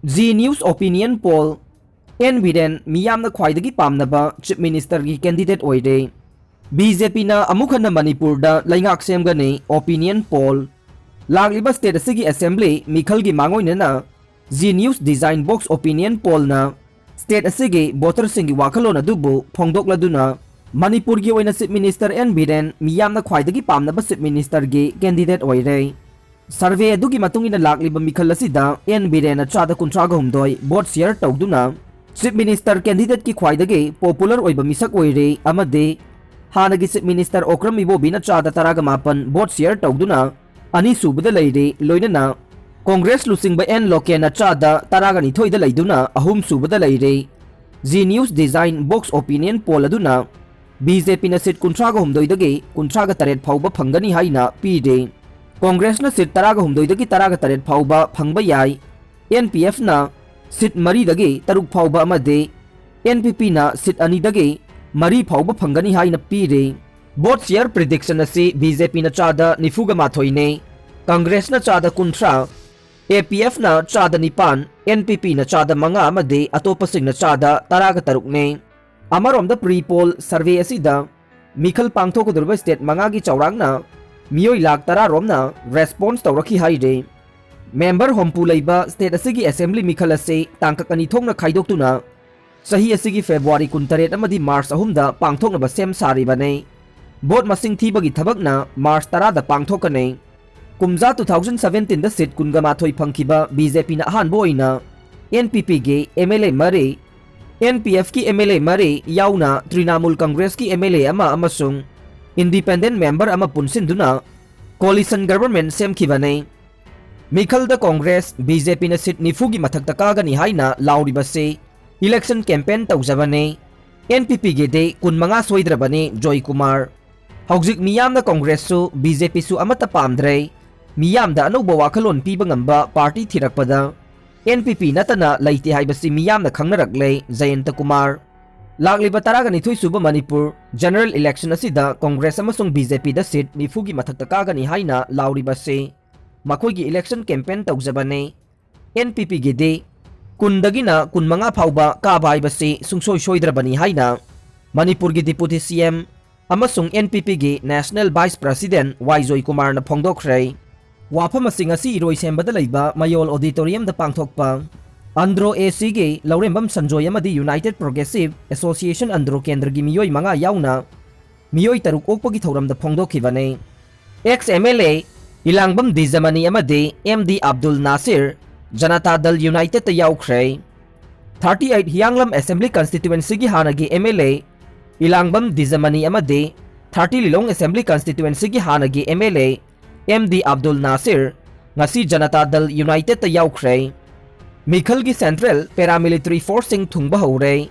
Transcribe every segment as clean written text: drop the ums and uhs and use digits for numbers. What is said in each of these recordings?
G News Opinion Poll Enviren miyamna khwaidagi pamnaba Chief Minister gi candidate oide. BJP na amukhana Manipur da laingak semgani Opinion Poll. Lagliba state asigi assembly mikhal gi mangoina na G News Design Box Opinion Poll na state asigi voter singi wakhalon adubu phongdokladuna Manipur gi oina Chief Minister Enviren miyamna khwaidagi pamnaba Chief Minister gi candidate oide. Survey adugi matungina lagliba mikhal asida Enviren chada kuntraga humdoi vote share tawduna Chief Minister candidate ki khwaidagi popular oiba misak oire amade Hanagi Chief Minister Okram Ibobina chada taraga mapan vote share tawduna ani subada leire loinana Congress lusingba en lokena chada taraga ni thoida leiduna ahum subada leire G News Design Box Opinion Poll aduna BJP na seat kuntraga humdoidagi kuntraga taret phauba phangani haina pide Congress na seat taraga humdoidagi taraga taret phauba phangba yai NPF na seat mari dagi taruk phauba amade NPP na seat ani dagi mari phauba phangani haina pide vote share prediction asi BJP na chada nifuga mathoine Congress na chada kuntra APF na chada nipan NPP na chada manga amade atopa sing na chada taraga taruk ne Amarom da pre-poll survey asida mikhal pangthokudurba state manga gi chaurangna Miyoi lak tara romna response tawraki haide member hompu leiba state asigi assembly mikhal ase tangkakani thongna khaidoktuna sahi asigi February 18 amadi March 3 da pangthokna ba sem sari bane vote masing thibagi thabakna March 10 da pangthokane kumja 2017 da seat kunga mathoi phangkiba BJP na han boina NPP ge MLA mare NPF ki MLA mare yauna Trinamool Congress ki MLA ama amasung Independent member ama punsinduna coalition government semkhibane mikhal da Congress BJP na seat nifugi mathakta kagani haina lauribase election campaign tawjabane NPP ge de kunmanga soidrabane Joy Kumar hawjik miyam na Congress su BJP su amata pamdre miyam da anoba wakhalon piba ngamba party thirakpada NPP natana laiti haibasi miyam na khangnarakle Jayanta Kumar Lagliba taraga nithui suba Manipur general election asida Congress amasung BJP da seat nifugi mathakta kagani haina lauribase makoigi election campaign tawjabane NPP ge de kundagina kunmanga phauba ka baibase sungsoi soidrabani haina Manipur gi deputy CM amasung NPP ge national vice president Joy Kumar na phongdokhre wafam asing asi iroi sembada leiba mayol auditorium da pangthokpa Andro AC ge Laurembam Sanjoy amadi United Progressive Association Andro Kendra gi miyoi manga yauna miyoi taruk okpagi thoram da phongdokhibane ex MLA Ilangbam Dijamani amade MD Abdul Nasir Janata Dal United ta yaukhre 38 Hianglam Assembly Constituency gi hanagi MLA Ilangbam Dijamani amade 30 Lilong Assembly Constituency gi hanagi MLA MD Abdul Nasir ngasi Janata Dal United ta yaukhre Mikhal gi Central Paramilitary Force sing thungba hore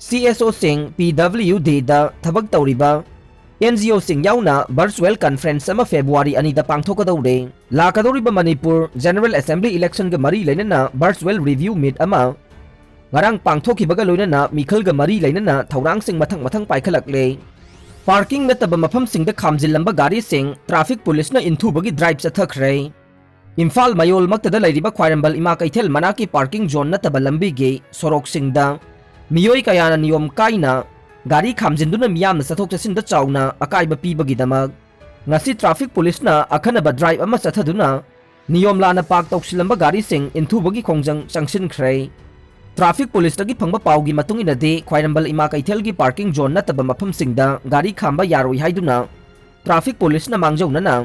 CSO sing PWD da thabak tawriba NGO sing yauna virtual conference ama February ani da pangthokadaure lakadoriba Manipur General Assembly election ga mari leinana virtual review meet ama ngarang pangthokibaga loinana Mikhal ga mari leinana thaurang sing mathang paikhalakle parking nataba Mapham sing da Khamjillamba Garising traffic police na Inthubagi drive Chathakhre Imphal mayol maktada lairiba khwairambal ima kaithel manaki parking zone nataba lambi ge sorok Singda miyoi kayana niyom kaina gari khamjinduna miyamna sathok chasin da chawna akaiba pibagi damag ngasi traffic police na akhanaba drive ama chathaduna niyom lana park tawsilamba gari sing Inthubagi khongjang changsin khre traffic police tagi phangba pawgi matungina de khwairambal ima kaithel gi parking zone nataba Mapham Singda gari khamba yaroi haiduna traffic police na mangjauna na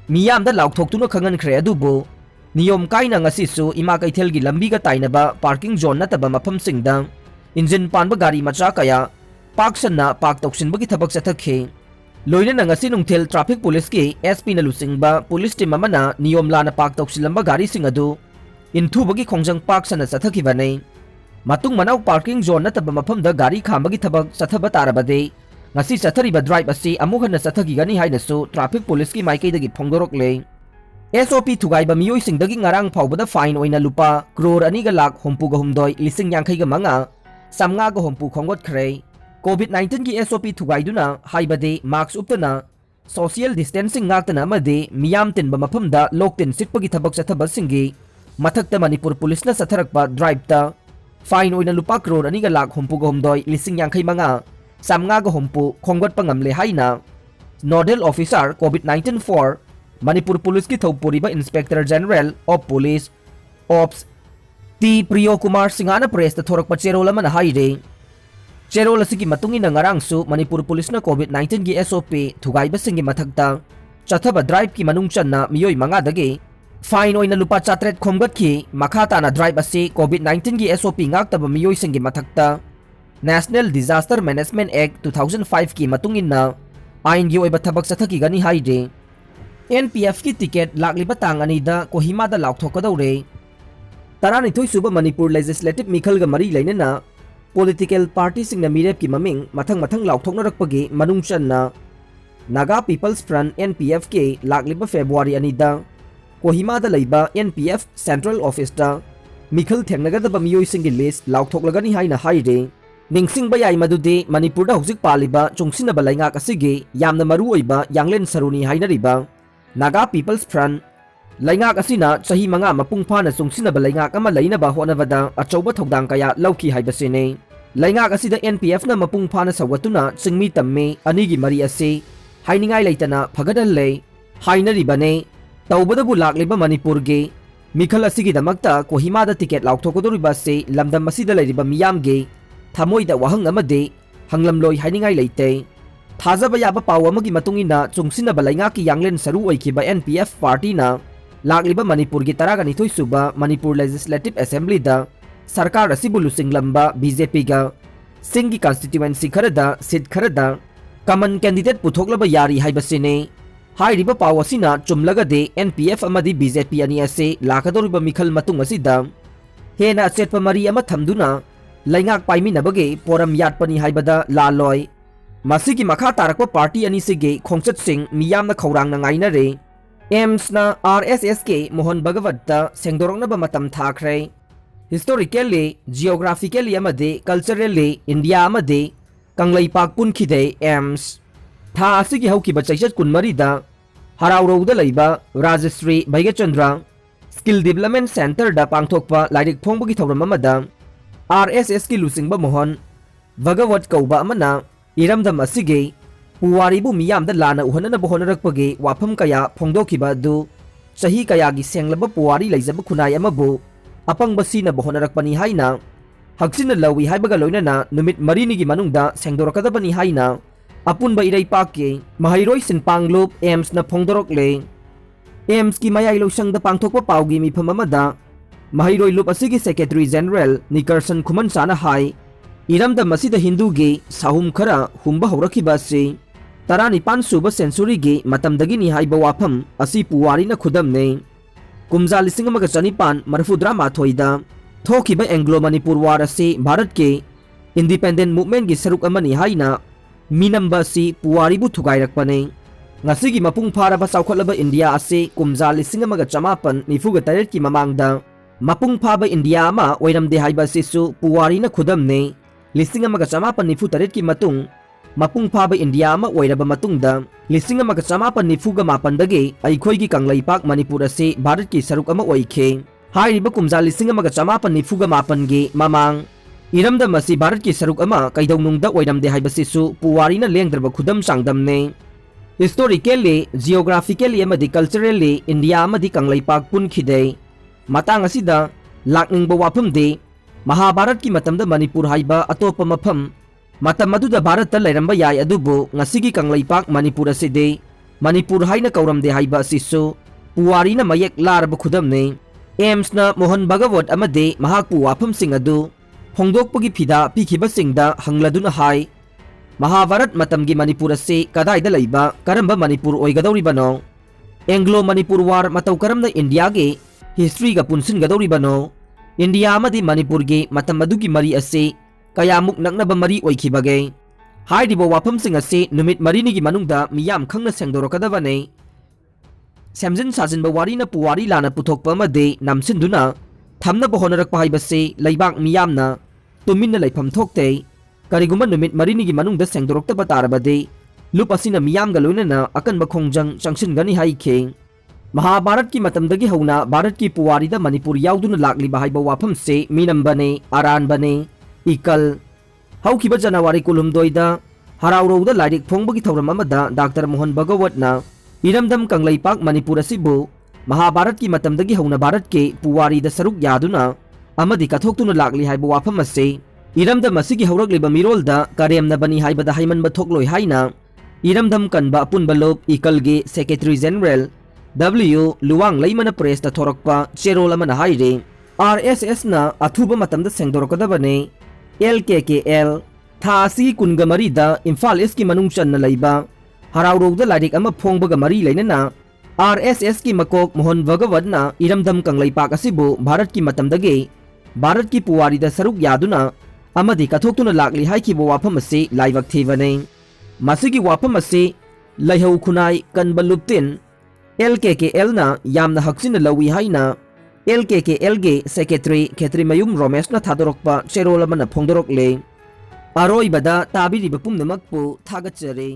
miyam da laukthoktuno khangan khre adubo niyom kaina ngasi su ima kaithel gi lambi ga tainaba parking zone nataba Mapham Singda engine panba gari macha kaya park sanna park toksinba gi thabak chathakhe loina na ngasi nungthel traffic police ki SP na lusingba police team amana niyom lana park toksilamba gari sing adu Inthubagi khongjang park sanna chathakibane matung manau parking zone nataba Mapham da gari khamba gi thabak chathaba tarabade ngasi chathariba drive asi amukhana chathagigani hainasu traffic police ki maikaidagi phongdorokle SOP thugaiba miyoi singdagi ngarang phawbada fine oina lupa crore ani ga lakh hompu ga humdoi lising yankhai ga manga samnga ga hompu khongot khre COVID-19 ki SOP thugaiduna haibade mask uptana social distancing ngaktana amade miyam tinba maphamda loktin sitpagi thabak chathabasinggi मथक्ता Manipur police ना सथरकपा drive ता fine ओइना लुपा करोड़ अनिगा लाख हुम्पुगा हुमदोय लिसिंग यांखै मंगा सामंगागा हुम्पु खोंगटपा ngamle हाइना नोडल ऑफिसर कोविड-19 फॉर मणिपुर पुलिस की थौपुरिबा inspector general of police ops T Priyo Kumar सिंगाना प्रेस थोरक चेरोल अमना हाइरे चेरोल असिगी मतुंगिना ngarangsu मणिपुर पुलिस ना कोविड-19 की एसओपी थुगाइबसिंगी मथक्ता चथब ड्राइव की मनुंग चन्ना मियोय मंगादगे फाइन ओइना लुपा 400 खोमगतखी मखाताना ड्राइव असी कोविड-19 की एसओपी ngaktab मियोय सिंगी मथक्ता नेशनल डिजास्टर मैनेजमेंट एक्ट 2005 की मतुंगिना आइन की ओइबा थबक चथकी गनी हाइरे एनपीएफ की टिकट लाक्लिबा तांग अनिदा कोहिमादा लाउथोकदौरे 12 सुबह मणिपुर लेजिस्लेटिव मिखलगा मरी लेनना पॉलिटिकल पार्टी सिंगना मिरेप की ममिंग मथंग मथंग लाउथोकनरकपगी मनुंग चन्ना नागा पीपल्स फ्रंट एनपीएफ के लाक्लिबा फेब्रुआरी अनिदा कोहिमादा लैबा एनपीएफ सेंट्रल ऑफिस दा मिखल थेंगनगदबा मियोइसिंगी लिस्ट लाउथोकलगनी हाइना हाइरे निंगसिंगबा याइ मदुदि मणिपुरदा हुजिक पालिबा चोंगसिनबा लैंगाक असिगी यामना मरु ओइबा यांगलेन सरुनी हाइनरिबा नागा पीपल्स फ्रंट लैंगाक असिना चही मंगा मपुंग फाना चोंगसिनबा लैंगाक अमा लैनबा होनबदा अचौबा थौदांग कया लौकी हाइबसिने लैंगाक असिदा एनपीएफ ना मपुंग फाना सवतुना चिंगमी तम्मे अनिगी मरी असे हाइनिंगाई लैतना फगदल्ले हाइनरिबने तौबदबु लाक्लिबा मणिपुर गे मिखल असिगी दमक्ता कोहिमादा टिकट लाउथोकदोरिबा से लमदम असिदा लैरिबा मियामगे थमोइदा वहंग अमदे हंगलमलोय हाइनिंगाई लैते थाजबा याबा पाव अमगी मतुंगिना चोंगसिनबा लैंगाकी यांगलेन सरू ओइखिबा एनपीएफ पार्टीना लाक्लिबा मणिपुर की 12 सुबा मणिपुर लेजिस्लेटिव असेंबली दा सरकार असिबु लुसिंगलंबा बीजेपी गा सिंह की कॉन्स्टिट्यूएंसी खरदा सीट खरदा कमन कैंडिडेट पुथोकलबा यारी हाइबसिने हाइरिबा पाव असिना चुमलगदे एनपीएफ अमदी बीजेपी अनी असे लाकदोरिबा मिखल मतुंग असिदा हेना अचेतपा मरी अमा थमदुना लैंगाक पाइमिनबगे पोरम याटपनी हाइबदा लालोय मसिगी मखा तारकपा पार्टी अनी सिगे खोंगचत सिंह मियामना खौरांगना ngainare एम्सना आरएसएस के मोहन भगवतदा सेंगदोरंगनबा मतम थाखरे हिस्टोरिकली जियोग्राफिकली अमदे कल्चरली इंडिया अमदे कंगलैपाक पुनखिदे एम्स था असिगी हौकिबा चैचत कुनमरीदा हराउरौदा लैबा Rajshree Bhagyachandra skill development centre दा पांगथोकपा लाइरिक फोंबगी थौरम अमदा आरएसएस की लुसिंगबा मोहन भगवत कौबा अमना इरमदम असिगे पुवारीबु मियामदा लाना उहननबा होनरकपगे वाफम कया फोंदोखिबा दु चही कयागी सेंगलबा पुवारी लैजबा खुनाय अमबु अपंगबसिनबा होनरकपनी हाइना हक्सिन लवी हाइबगा लोइनना नुमित मरीनिगी मनुंगदा सेंगदोरकदबनी हाइना अपुनबा इरैपाकके महैरोय सिनपांगलुप एम्सना फोंदोरकले एम्स की मयाइ लोसंगदा पांगथोकपा पाउगी मिफम अमदा महैरोय लुप असिगी सेक्रेटरी जनरल निकर्सन खुमनसाना हाई इरमदम असिदा हिंदूगे साहुम खरा हुंबा हौरखिबा से 19 सुबह सेंचुरीगे मतमदगिनी हाइबा वाफम असि पुवारीना खुदमने कुमजा 1994 थोखिबा एंग्लो मणिपुर वार असे भारत के इंडिपेंडेंट मूवमेंट की सरुक अमनी हाइना मीनंबा से पुवारीबु थुगाइरकपने ngasiगी मपुंग फारबा साउखलबा इंडिया असे कुमजा 1994 की ममांगदा मपुंग फाबा इंडिया अमा ओइरमदे हाइबा सिसु पुवारीना खुदमने 1994 की मतुंग मपुंग फाबा इंडिया अमा ओइरबा मतुंगदा 1994 दगे अइखोइगी कंगलैपाक मणिपुर असे भारत की सरुक अमा ओइखे हाइरिबा कुमजा 1994 गे ममांग इरमदम असी भारत की सरुक अमा कैदौनुंगदा ओइरमदे हाइबसिसु पुवारीना लेंगद्रबा खुदम सांगदमने हिस्टोरिकली जियोग्राफिकली अमदि कल्चरली इंडिया अमदि कंगलैपाक पुनखिदे मतंग असिदा लाकनिंगबा वाफमदे महाभारत की मतमदा मणिपुर हाइबा अतोप मफम मतम मदुदा भारत लैरंबा याय अदुबु ngasiगी कंगलैपाक मणिपुर असिदे मणिपुर हाइना कौरमदे हाइबा असिसु पुवारीना मयेक लारबा खुदमने एम्सना मोहन भगवत अमदे महाकपु वाफम सिंह अदु फोंदोकपगी फिदा पिखिबा सिंगदा हंगलदुना हाई महाभारत मतमगी मणिपुर असे कदाइदा लैबा करंबा मणिपुर ओइगदौरिबनो एंग्लो मणिपुर वार मतौ करमना इंडिया गे हिस्ट्री का पुनसिन गदौरिबनो इंडिया अमदि मणिपुर गे मतम मदुगी मरी असे कयामुक नकनबा मरी ओइखिबगे हाइरिबो वाफम सिंह असे नुमित मरीनिगी मनुंगदा मियाम खंगना सेंगदोरकदबने सेमजिन साजिनबा वारीना पुवारी लाना पुथोकपा अमदे नामसिनदुना थमनबा होनरकपा हाइबसे लैबाक मियामना तुमिन्ना लैफम थोकते करिगुम्बा नुमित मरीनिगी मनुंगदा सेंगदोरकतबा तारबदे लुप असिना मियामगा लोइनना अकनबा खोंजंग चंगसिनगनी हाइखे महाभारत की मतमदगी हौना भारत की पुवारीदा मणिपुर याउदुना लाक्लिबा हाइबा वाफम से मीनम्बने अरानबने इकल हौखिबा जनवरी कुलुमदोइदा हराउरौदा लाइरिक फोंबगी थौरम अमदा डॉक्टर मोहन भगवतना इरमदम कंगलैपाक मणिपुर असिबु महाभारत की मतमदगी हौना भारत के पुवारीदा सरुक यादुना अमदी कथोक्तुना लाक्लि हाइबा वाफम असे इरमदम असिगी हौरक्लिबा मिरोलदा करेमनबनी हाइबदा हाइमनबा थोक्लोय हाइना इरमदम कनबा अपुनबलोब इकलगे सेक्रेटरी जनरल W लुवांग लैमना प्रेस थोरक्पा चेरोल अमना हाइरे RSS ना अथुबा मतमदा सेंगदोरकदबने LKKL थासी कुनगमरीदा इम्फाल ईस्ट की मनुंग चन्ना लैबा हराउरौदा लाइरिक अमा फोंबगा मरी लैनना RSS की मकोक मोहन भगवतना इरमदम कंगलैपाक असिबु भारत की मतमदगे भारत की पुवारीदा सरुक यादुना अमदी कथोक्तुना लाक्लि हाइखिबा वाफम असे लाइवक थेबने मसिगी वाफम असे लैहौ खुनाई कनबलुप्तिन LKKL ना यामना हक्सिन लवी हाइना LKKL गे सेक्रेटरी खेत्रीमयुम रोमेशना थादोरक्पा चेरोल अमना फोंदोरक्ले अरोइबदा ताबिरिबा पुमनमक्पु थागतचरे।